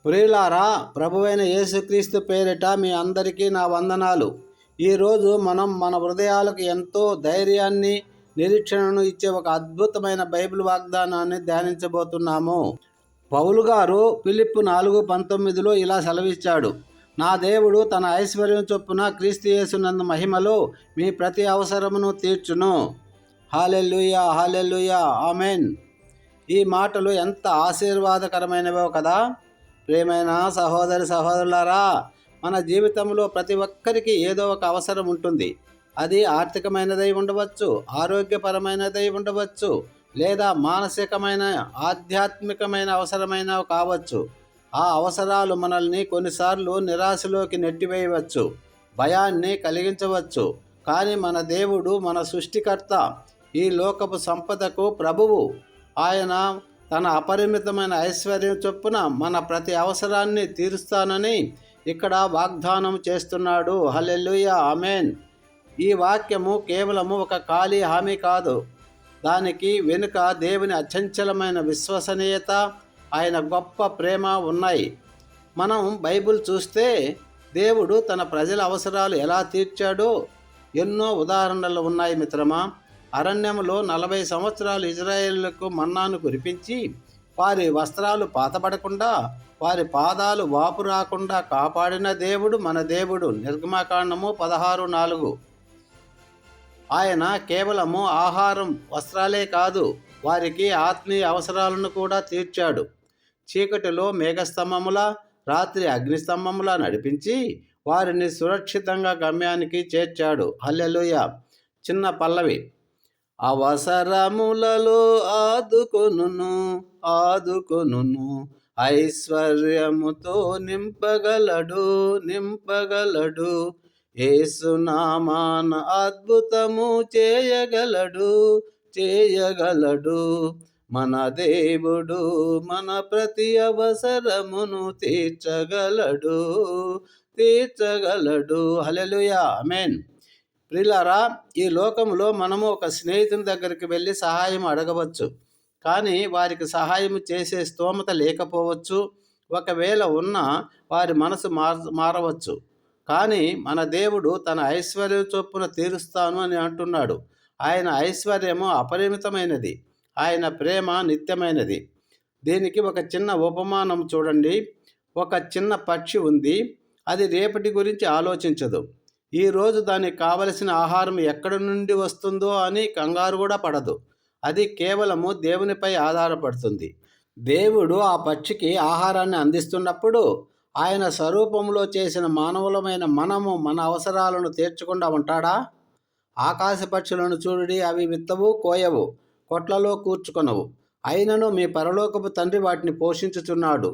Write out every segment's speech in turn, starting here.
ప్రియులారా, ప్రభువైన యేసుక్రీస్తు పేరిట మీ అందరికీ నా వందనాలు. ఈరోజు మనం మన హృదయాలకు ఎంతో ధైర్యాన్ని, నిరీక్షణను ఇచ్చే ఒక అద్భుతమైన బైబిల్ వాగ్దానాన్ని ధ్యానించబోతున్నాము. పౌలు గారు ఫిలిప్పు 4:19లో ఇలా సెలవిచ్చాడు: నా దేవుడు తన ఐశ్వర్యం చొప్పున క్రీస్తు యేసునందు మహిమలో మీ ప్రతి అవసరమును తీర్చును. హల్లెలూయా, హల్లెలూయా, ఆమేన్. ఈ మాటలు ఎంత ఆశీర్వాదకరమైనవో కదా. ప్రియమైన సహోదరులారా, మన జీవితంలో ప్రతి ఒక్కరికి ఏదో ఒక అవసరం ఉంటుంది. అది ఆర్థికమైనదై ఉండవచ్చు, ఆరోగ్యపరమైనదై ఉండవచ్చు, లేదా మానసికమైన, ఆధ్యాత్మికమైన అవసరమైన కావచ్చు. ఆ అవసరాలు మనల్ని కొన్నిసార్లు నిరాశలోకి నెట్టివేయవచ్చు, భయాన్ని కలిగించవచ్చు. కానీ మన దేవుడు, మన సృష్టికర్త, ఈ లోకపు సంపదకు ప్రభువు. ఆయన తన అపరిమితమైన ఐశ్వర్యం చొప్పున మన ప్రతి అవసరాన్ని తీరుస్తానని ఇక్కడ వాగ్దానం చేస్తున్నాడు. హల్లెలూయా, ఆమేన్. ఈ వాక్యము కేవలము ఒక ఖాళీ హామీ కాదు. దానికి వెనుక దేవుని అచంచలమైన విశ్వసనీయత, ఆయన గొప్ప ప్రేమ ఉన్నాయి. మనం బైబిల్ చూస్తే దేవుడు తన ప్రజల అవసరాలు ఎలా తీర్చాడో ఎన్నో ఉదాహరణలు ఉన్నాయి మిత్రమా. అరణ్యములో 40 సంవత్సరాలు ఇజ్రాయేలులకు మన్నాను కురిపించి, వారి వస్త్రాలు పాతబడకుండా, వారి పాదాలు వాపు రాకుండా కాపాడిన దేవుడు మన దేవుడు. నిర్గమకాండము 16:4. ఆయన కేవలము ఆహారం, వస్త్రాలే కాదు, వారికి ఆత్మీయ అవసరాలను కూడా తీర్చాడు. చీకటిలో మేఘస్తంభములా, రాత్రి అగ్నిస్తంభములా నడిపించి వారిని సురక్షితంగా గమ్యానికి చేర్చాడు. హల్లెలూయా. చిన్న పల్లవి. అవసరములలో ఆదుకొనును, ఐశ్వర్యముతో నింపగలడు. యేసునామాన అద్భుతము చేయగలడు. మన దేవుడు మన ప్రతి అవసరమును తీర్చగలడు. హల్లెలూయా, ఆమేన్. ప్రియులారా, ఈ లోకంలో మనము ఒక స్నేహితుని దగ్గరికి వెళ్ళి సహాయం అడగవచ్చు. కానీ వారికి సహాయం చేసే స్తోమత లేకపోవచ్చు. ఒకవేళ ఉన్నా వారి మనసు మారవచ్చు. కానీ మన దేవుడు తన ఐశ్వర్యం చొప్పున తీరుస్తాను అని అంటున్నాడు. ఆయన ఐశ్వర్యము అపరిమితమైనది, ఆయన ప్రేమ నిత్యమైనది. దీనికి ఒక చిన్న ఉపమానం చూడండి. ఒక చిన్న పక్షి ఉంది. అది రేపటి గురించి ఆలోచించదు. ఈరోజు దానికి కావలసిన ఆహారం ఎక్కడి నుండి వస్తుందో అని కంగారు కూడా పడదు. అది కేవలము దేవునిపై ఆధారపడుతుంది. దేవుడు ఆ పక్షికి ఆహారాన్ని అందిస్తున్నప్పుడు ఆయన స్వరూపంలో చేసిన మానవులమైన మనము మన అవసరాలను తీర్చకుండా ఉంటాడా? ఆకాశ పక్షులను చూడుడి, అవి విత్తవు, కోయవు, కొట్లలో కూర్చుకొనవు, అయినను మీ పరలోకపు తండ్రి వాటిని పోషించుచున్నాడు.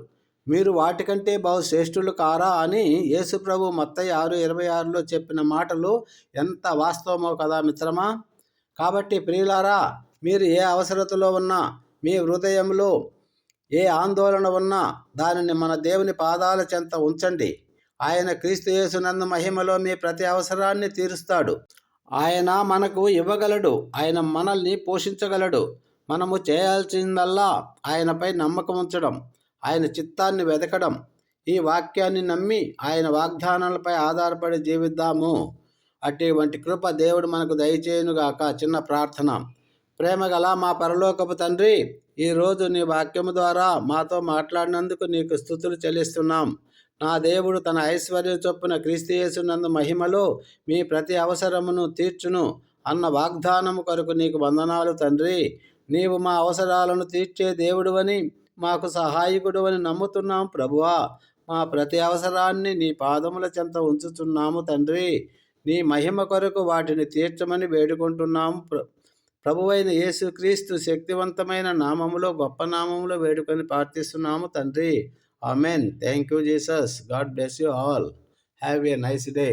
మీరు వాటికంటే బహుశ్రేష్ఠులు కారా అని యేసుప్రభు మత్తయి 6:26లో చెప్పిన మాటలు ఎంత వాస్తవమో కదా మిత్రమా. కాబట్టి ప్రియులారా, మీరు ఏ అవసరతలో ఉన్నా, మీ హృదయంలో ఏ ఆందోళన ఉన్నా దానిని మన దేవుని పాదాల చెంత ఉంచండి. ఆయన క్రీస్తు యేసునందు మహిమలో మీ ప్రతి అవసరాన్ని తీరుస్తాడు. ఆయన మనకు ఇవ్వగలడు, ఆయన మనల్ని పోషించగలడు. మనము చేయాల్సిందల్లా ఆయనపై నమ్మకం ఉంచడం, ఆయన చిత్తాన్ని వెదకడం. ఈ వాక్యాన్ని నమ్మి ఆయన వాగ్దానాలపై ఆధారపడి జీవిద్దాము. అటువంటి కృప దేవుడు మనకు దయచేయునుగాక. చిన్న ప్రార్థన. ప్రేమగల మా పరలోకపు తండ్రి, ఈరోజు నీ వాక్యము ద్వారా మాతో మాట్లాడినందుకు నీకు స్తుతులు చెల్లిస్తున్నాం. నా దేవుడు తన ఐశ్వర్యం చొప్పున క్రీస్తు యేసునందు మహిమలో మీ ప్రతి అవసరమును తీర్చును అన్న వాగ్దానము కొరకు నీకు వందనాలు తండ్రి. నీవు మా అవసరాలను తీర్చే దేవుడువని, మాకు సహాయకుడు అని నమ్ముతున్నాం ప్రభువా. మా ప్రతి అవసరాన్ని నీ పాదముల చెంత ఉంచుతున్నాము తండ్రి. నీ మహిమ కొరకు వాటిని తీర్చమని వేడుకుంటున్నాము. ప్రభువైన యేసుక్రీస్తు శక్తివంతమైన నామములో, గొప్ప నామములో వేడుకొని ప్రార్థిస్తున్నాము తండ్రి. Amen. Thank you Jesus. God bless you all. Have a nice day.